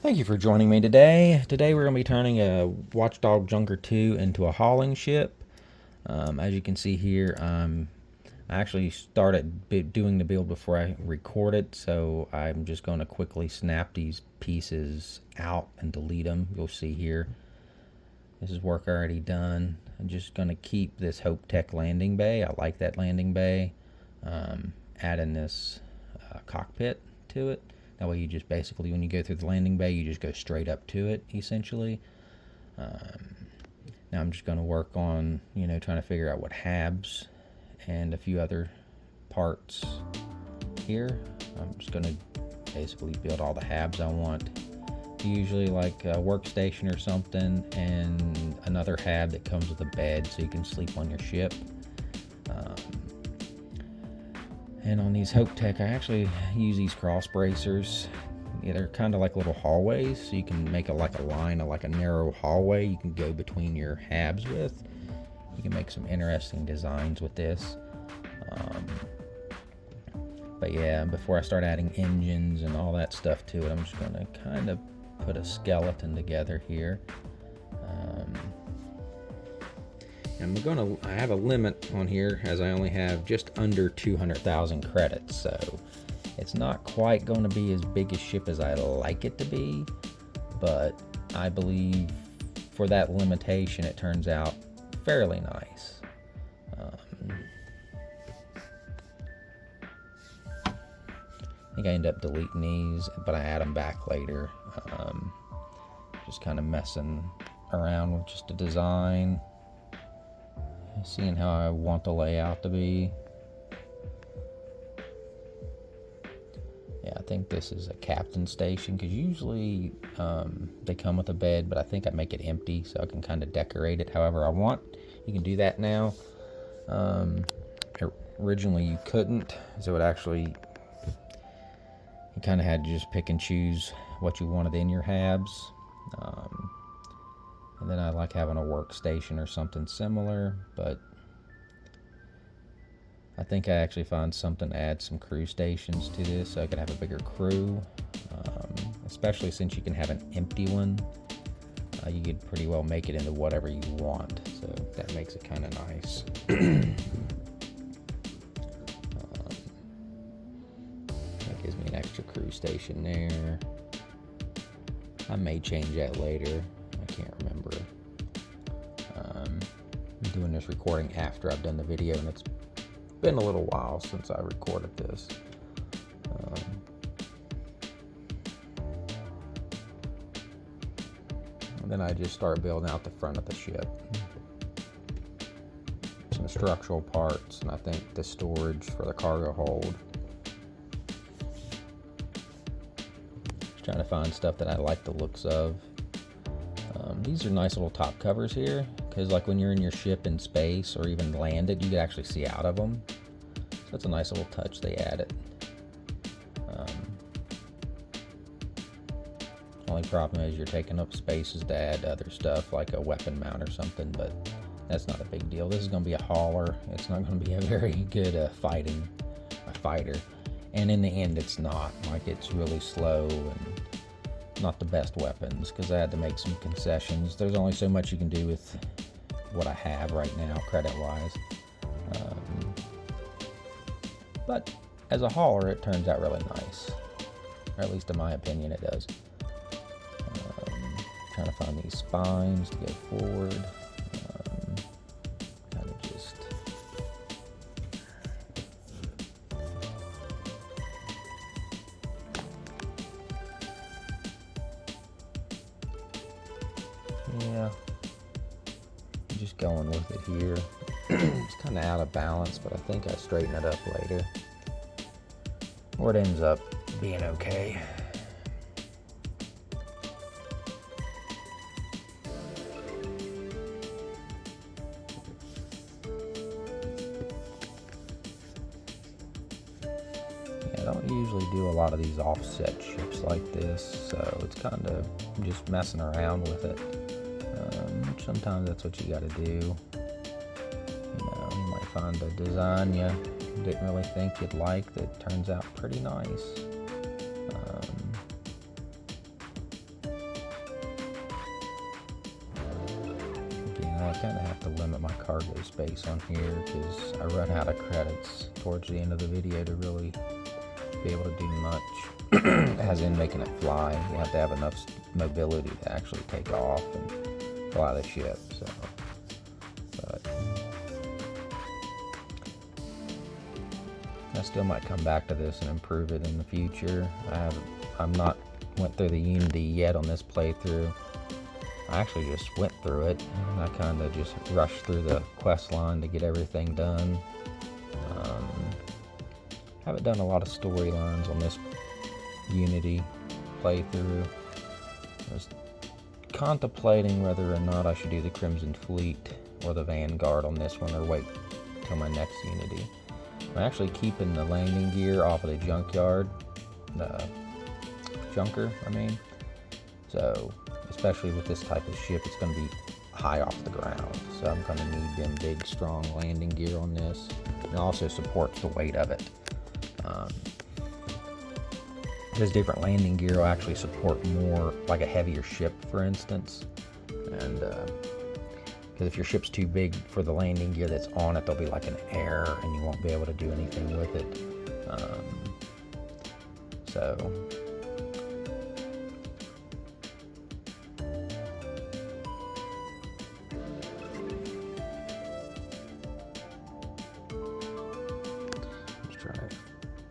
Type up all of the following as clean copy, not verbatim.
Thank you for joining me today. Today we're going to be turning a Watchdog Junker 2 into a hauling ship. As you can see here, I actually started doing the build before I recorded, so I'm just going to quickly snap these pieces out and delete them. You'll see here, this is work already done. I'm just going to keep this Hope Tech landing bay. I like that landing bay. Adding this cockpit to it. That way you just basically, when you go through the landing bay, you just go straight up to it, essentially. Now I'm just going to work on, trying to figure out what habs and a few other parts here. I'm just going to basically build all the habs I want. Usually like a workstation or something, and another hab that comes with a bed so you can sleep on your ship. And on these Hope Tech, I actually use these cross bracers. Yeah, they're kind of like little hallways, so you can make like a line, like a narrow hallway you can go between your habs with. You can make some interesting designs with this. But yeah, before I start adding engines and all that stuff to it, I'm just going to kind of put a skeleton together here. And I have a limit on here, as I only have just under 200,000 credits, so it's not quite going to be as big a ship as I like it to be, but I believe for that limitation it turns out fairly nice. I think I end up deleting these, but I add them back later. Just kind of messing around with just the design, seeing how I want the layout to be. Yeah, I think this is a captain station, because usually they come with a bed, but I think I make it empty so I can kind of decorate it however I want. You can do that now. Originally you couldn't, so it actually, you kind of had to just pick and choose what you wanted in your habs. And then I like having a workstation or something similar, but I think I actually found something to add some crew stations to this so I could have a bigger crew, especially since you can have an empty one. You could pretty well make it into whatever you want, so that makes it kind of nice. That gives me an extra crew station there. I may change that later. I can't remember. I'm doing this recording after I've done the video, and it's been a little while since I recorded this. And then I just start building out the front of the ship. Some structural parts, and I think the storage for the cargo hold. Just trying to find stuff that I like the looks of. These are nice little top covers here, because like when you're in your ship in space or even landed, you can actually see out of them. So that's a nice little touch they added. Only problem is you're taking up spaces to add other stuff like a weapon mount or something, but that's not a big deal. This is going to be a hauler. It's not going to be a very good fighter. And in the end, it's not. Like, it's really slow and not the best weapons, because I had to make some concessions. There's only so much you can do with what I have right now, credit-wise. But as a hauler, it turns out really nice. Or at least in my opinion, it does. Trying to find these spines to go forward. Kind of just... Yeah, just going with it here. It's kind of out of balance, but I think I straighten it up later, or it ends up being okay. Yeah, I don't usually do a lot of these offset ships like this, so it's kind of just messing around with it. Sometimes that's what you got to do. You might find a design you didn't really think you'd like that turns out pretty nice. I kind of have to limit my cargo space on here because I run out of credits towards the end of the video to really be able to do much, as in making it fly. You have to have enough mobility to actually take off and fly the ship. So, but I still might come back to this and improve it in the future. I'm not went through the Unity yet on this playthrough. I actually just went through it, and I kind of just rushed through the quest line to get everything done. Haven't done a lot of storylines on this Unity playthrough. I was contemplating whether or not I should do the Crimson Fleet or the Vanguard on this one, or wait till my next Unity. I'm actually keeping the landing gear off of the junkyard, the junker, I mean. So, especially with this type of ship, it's going to be high off the ground. So I'm going to need them big, strong landing gear on this. It also supports the weight of it. This different landing gear will actually support more, like a heavier ship, for instance. And because if your ship's too big for the landing gear that's on it, there'll be like an error and you won't be able to do anything with it.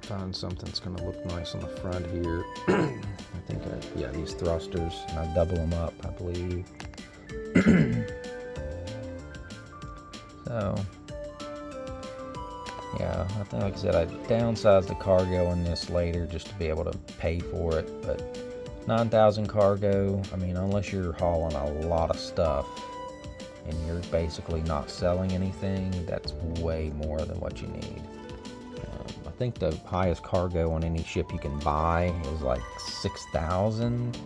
Find something that's going to look nice on the front here. I think, yeah, these thrusters, and I double them up, I believe. So, yeah, I think, like I said, I downsized the cargo on this later just to be able to pay for it. But 9,000 cargo, I mean, unless you're hauling a lot of stuff and you're basically not selling anything, that's way more than what you need. I think the highest cargo on any ship you can buy is like 6,000,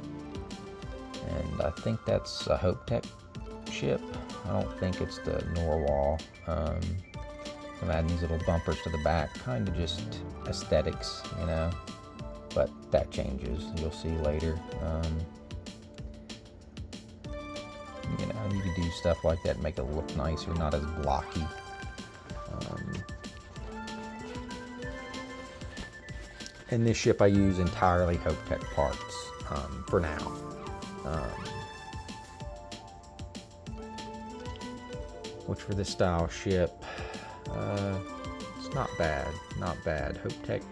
and I think that's a Hope Tech ship. I don't think it's the Norwal. I'm adding these little bumpers to the back, kind of just aesthetics, you know, but that changes, you'll see later. You know, you can do stuff like that, make it look nicer, not as blocky. In this ship, I use entirely Hope Tech parts for now. Which for this style ship, it's not bad. Not bad. Hope Tech,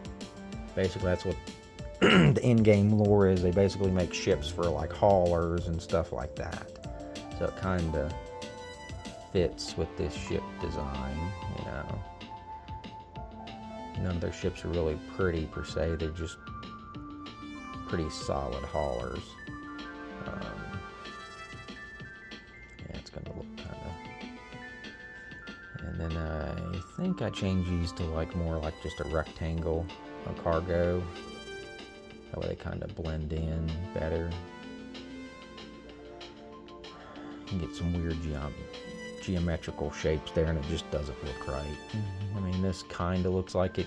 basically that's what the in-game lore is. They basically make ships for like haulers and stuff like that. So it kind of fits with this ship design, you know. None of their ships are really pretty per se, they're just pretty solid haulers. Yeah, it's gonna look kind of. And then I think I changed these to like more like just a rectangle on cargo. That way they kind of blend in better. You can get some weird geometrical shapes there, and it just doesn't look right. I mean, this kind of looks like it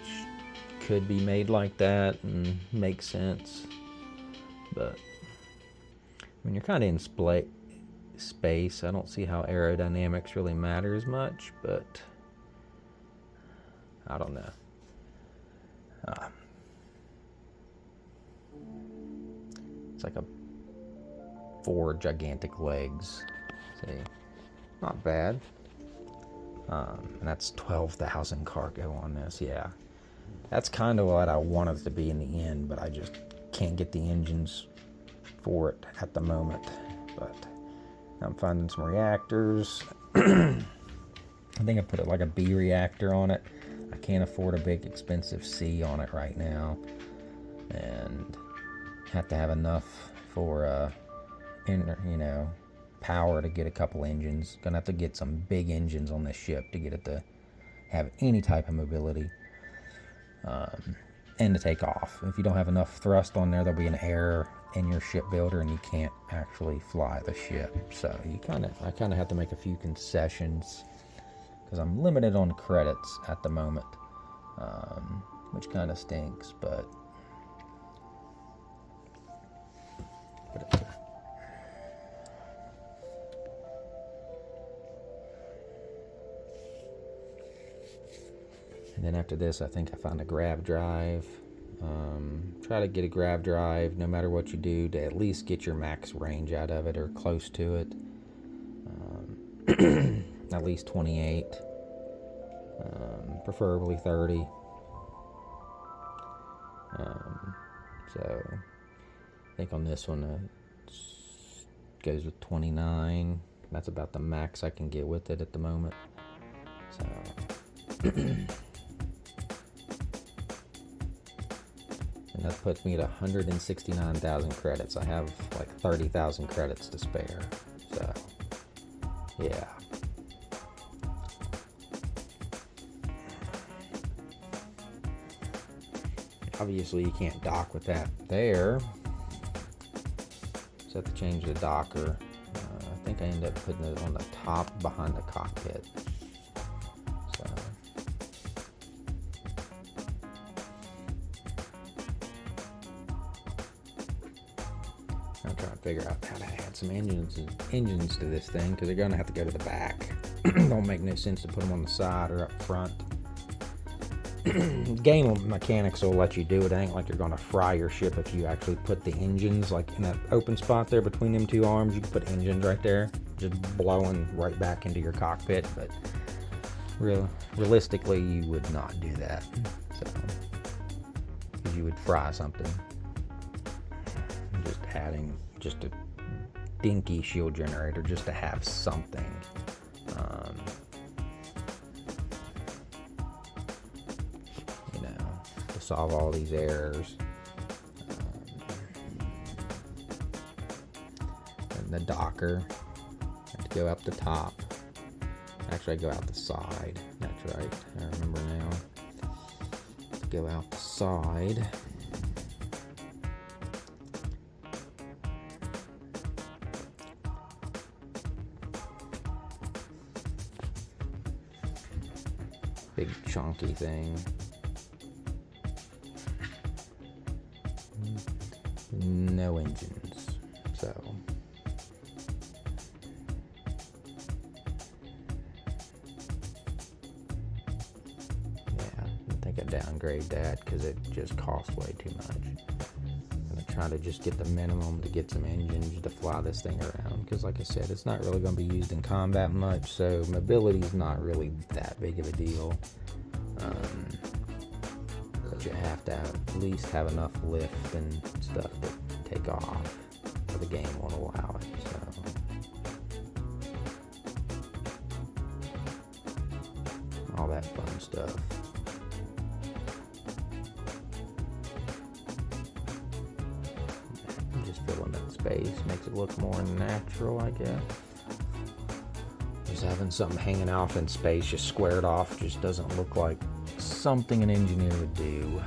could be made like that and make sense, but when you're kind of in space, I don't see how aerodynamics really matter as much, but I don't know. It's like 4 gigantic legs. See? Not bad. And that's 12,000 cargo on this. Yeah, that's kind of what I wanted it to be in the end, but I just can't get the engines for it at the moment. But I'm finding some reactors. I think I put it like a B reactor on it. I can't afford a big expensive C on it right now, and have to have enough for you know, power to get a couple engines. Gonna have to get some big engines on this ship to get it to have any type of mobility, and to take off. If you don't have enough thrust on there, there'll be an error in your ship builder and you can't actually fly the ship. So I kind of have to make a few concessions because I'm limited on credits at the moment, which kind of stinks, but And then after this, I think I found a grav drive. Try to get a grav drive no matter what you do to at least get your max range out of it or close to it. At least 28, preferably 30. So I think on this one it goes with 29. That's about the max I can get with it at the moment. So and that puts me at 169,000 credits. I have like 30,000 credits to spare. So yeah. Obviously you can't dock with that there. So I have to change the docker. I think I ended up putting it on the top behind the cockpit. So I'm trying to figure out how to add some engines to this thing, because they're going to have to go to the back. Don't make no sense to put them on the side or up front. Game mechanics will let you do it. It ain't like you're going to fry your ship if you actually put the engines like in that open spot there between them two arms. You can put engines right there, just blowing right back into your cockpit. But realistically, you would not do that. So, because you would fry something. Just adding just a dinky shield generator just to have something. Solve all these errors. And the docker, I have to go up the top. Actually, I go out the side. That's right. I remember now. Go out the side. Big chunky thing. No engines, so yeah, I think I downgrade that because it just costs way too much. I'm gonna try to just get the minimum to get some engines to fly this thing around, because like I said, it's not really going to be used in combat much, so mobility is not really that big of a deal. But you have to at least have enough lift and stuff to take off, or the game won't allow it. So all that fun stuff. Just filling that space makes it look more natural, I guess. Just having something hanging off in space, just squared off, just doesn't look like something an engineer would do.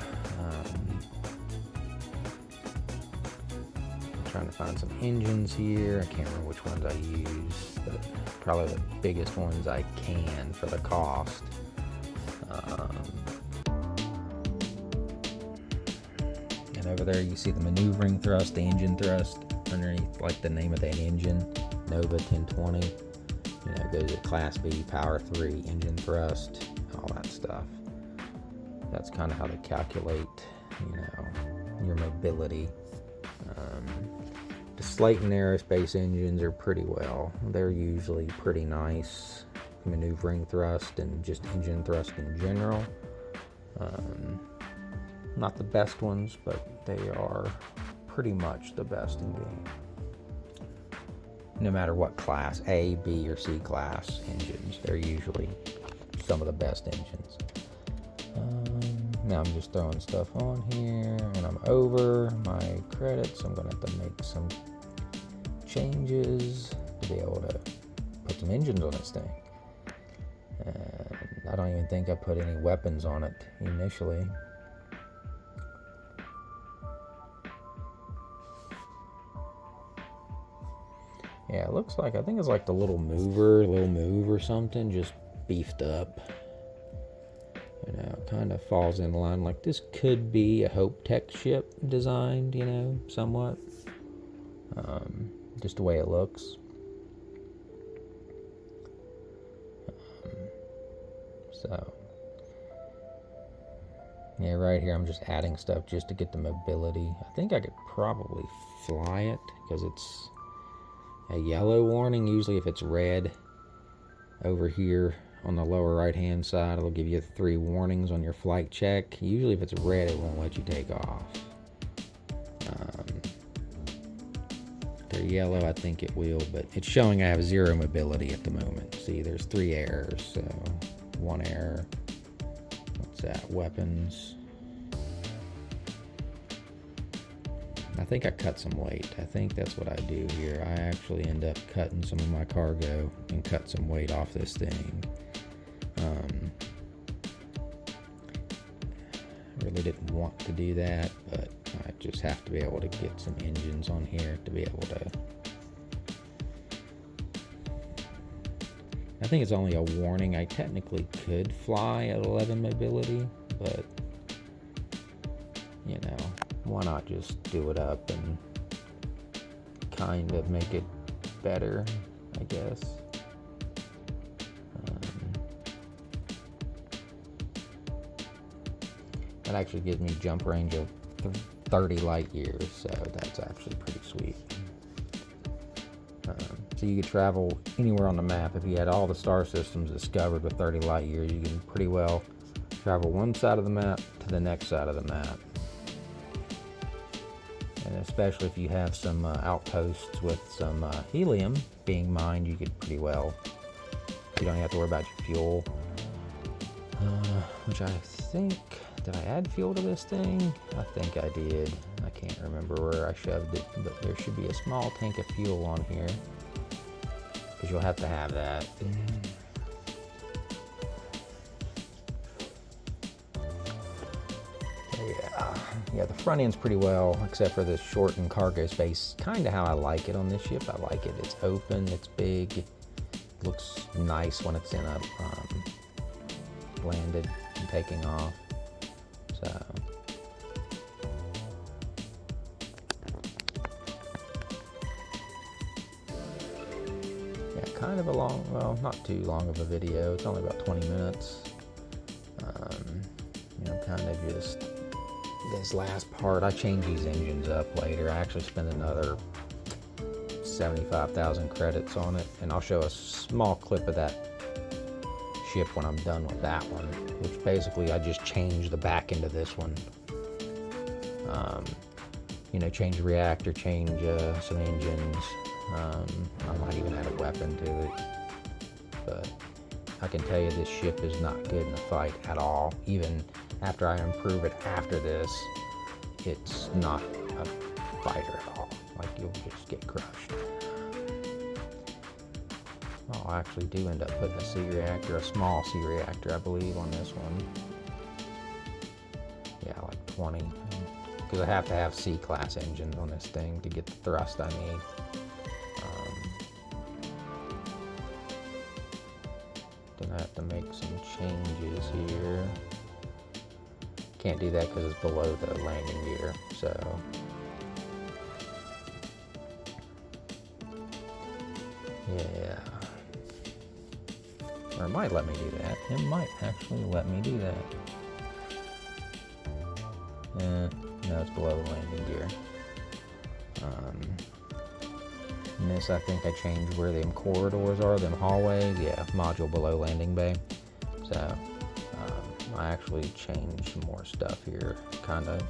Trying to find some engines here. I can't remember which ones I use, but probably the biggest ones I can for the cost. And over there you see the maneuvering thrust, the engine thrust underneath, like the name of that engine, Nova 1020. You know, it goes at Class B, Power 3, engine thrust, all that stuff. That's kind of how they calculate, you know, your mobility. The Slayton Aerospace engines are pretty well. They're usually pretty nice. Maneuvering thrust and just engine thrust in general. Not the best ones, but they are pretty much the best in game. No matter what class, A, B, or C class engines, they're usually some of the best engines. Now I'm just throwing stuff on here, and I'm over my credits. I'm going to have to make some changes to be able to put some engines on this thing. And I don't even think I put any weapons on it initially. Yeah, it looks like, I think it's like the little move or something, just beefed up. You know, kind of falls in line. Like, this could be a Hope Tech ship designed, you know, somewhat. Just the way it looks. So, Yeah, right here I'm just adding stuff just to get the mobility. I think I could probably fly it because it's a yellow warning. Usually if it's red over here on the lower right hand side, it'll give you 3 warnings on your flight check. Usually if it's red, it won't let you take off. If they're yellow, I think it will, but it's showing I have 0 mobility at the moment. See, there's 3 errors, so 1 error. What's that? Weapons. I think I cut some weight. I think that's what I do here. I actually end up cutting some of my cargo and cut some weight off this thing. Really didn't want to do that, but I just have to be able to get some engines on here to be able to. I think it's only a warning. I technically could fly at 11 mobility, but you know, why not just do it up and kind of make it better, I guess. That actually gives me jump range of 30 light years, so that's actually pretty sweet. So you could travel anywhere on the map. If you had all the star systems discovered with 30 light years, you can pretty well travel one side of the map to the next side of the map. And especially if you have some outposts with some helium being mined, you could pretty well, you don't have to worry about your fuel. Which I think, did I add fuel to this thing? I think I did. I can't remember where I shoved it, but there should be a small tank of fuel on here, because you'll have to have that. Yeah, the front end's pretty well, except for the shortened cargo space. Kind of how I like it on this ship. I like it. It's open, it's big, looks nice when it's in a landed and taking off. So yeah, kind of a long, well, not too long of a video. It's only about 20 minutes. You know, kind of just this last part. I change these engines up later. I actually spend another 75,000 credits on it, and I'll show a small clip of that ship when I'm done with that one, which basically I just changed the back end of this one. You know, change the reactor, change some engines. I might even add a weapon to it, but I can tell you this ship is not good in a fight at all. Even after I improve it after this, it's not a fighter at all. Like, you'll just get crushed. Oh, I actually do end up putting a C-reactor, a small C-reactor, I believe, on this one. Yeah, like 20. Because I have to have C-class engines on this thing to get the thrust I need. Then I have to make some changes here. Can't do that because it's below the landing gear, so. Yeah. Or it might let me do that. It might actually let me do that. No, it's below the landing gear. And this, I think I changed where them corridors are, them hallways. Yeah, module below landing bay. So, I actually changed some more stuff here. Kind of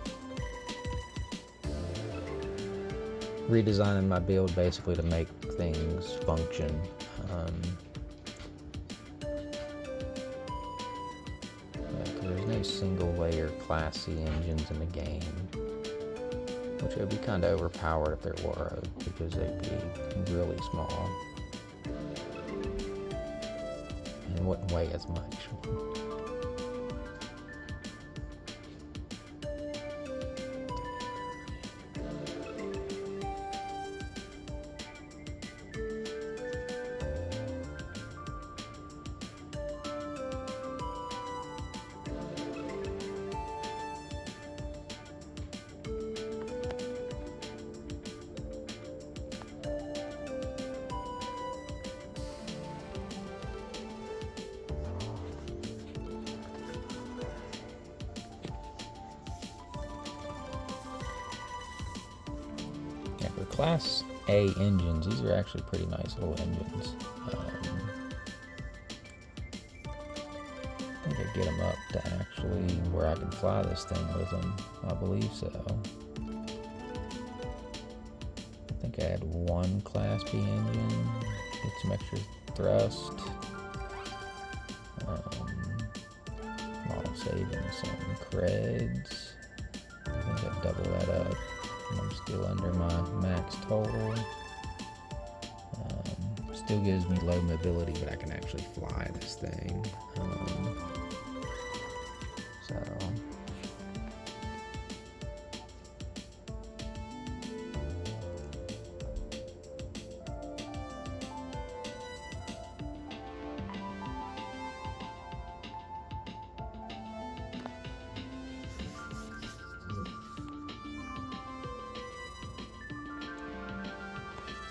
redesigning my build basically to make things function. There's no single layer Class C engines in the game, which would be kind of overpowered if there were, because they'd be really small and wouldn't weigh as much. Class A engines. These are actually pretty nice little engines. I think I get them up to actually where I can fly this thing with them. I believe so. I think I had one Class B engine. Get some extra thrust. While saving some creds. I think I double that up. I'm still under my max total. Still gives me low mobility, but I can actually fly this thing.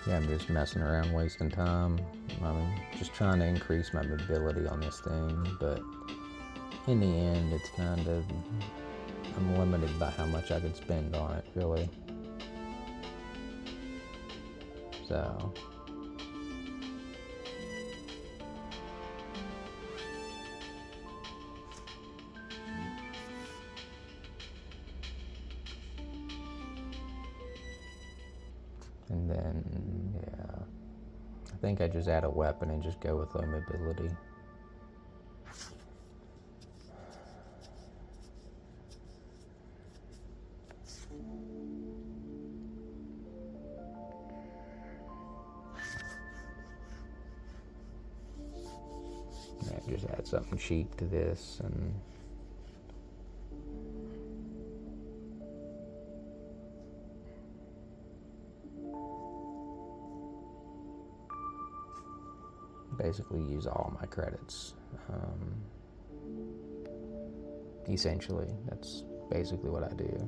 Yeah, I'm just messing around, wasting time. I'm just trying to increase my mobility on this thing, but in the end, it's kind of, I'm limited by how much I could spend on it, really. So, and then, yeah, I think I just add a weapon and just go with low mobility. Yeah, just add something cheap to this, and basically use all my credits. Essentially, that's basically what I do.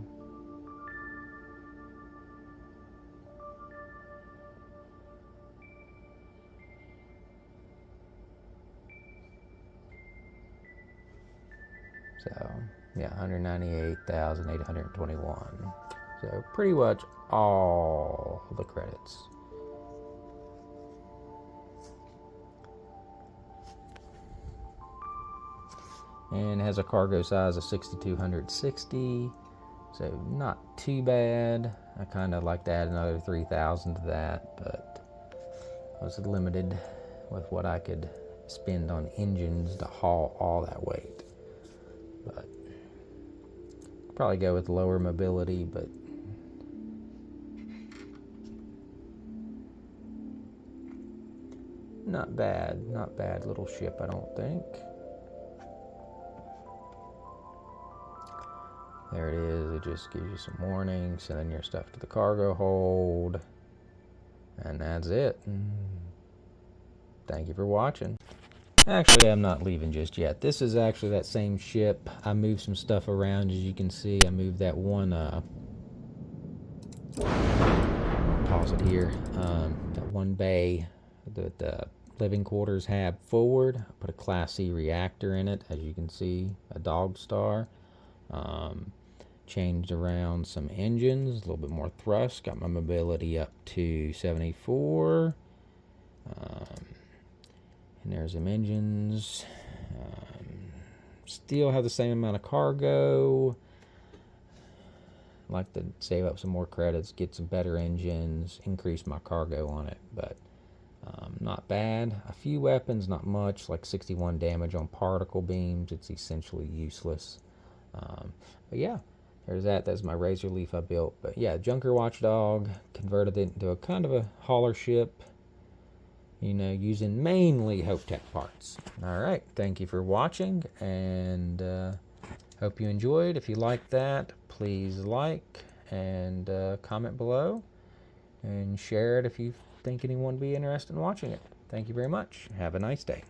So, yeah, 198,821. So, pretty much all the credits. And has a cargo size of 6,260. So, not too bad. I kind of like to add another 3,000 to that, but I was limited with what I could spend on engines to haul all that weight. But probably go with lower mobility, but not bad little ship, I don't think. There it is. It just gives you some warnings, sending your stuff to the cargo hold, and that's it. Thank you for watching. Actually, I'm not leaving just yet. This is actually that same ship. I moved some stuff around, as you can see. I moved that one, pause it here, that one bay that the living quarters have forward. I put a Class C reactor in it, as you can see, a Dog Star. Changed around some engines, a little bit more thrust, got my mobility up to 74. And there's some engines. Still have the same amount of cargo. Like to save up some more credits, get some better engines, increase my cargo on it, but not bad. A few weapons, not much, like 61 damage on particle beams. It's essentially useless. But yeah, there's that. That's my Razor Leaf I built. But yeah, Junker Watchdog, converted it into a kind of a hauler ship, you know, using mainly HopeTech parts. All right, thank you for watching, and hope you enjoyed. If you liked that, please like and comment below, and share it if you think anyone would be interested in watching it. Thank you very much. Have a nice day.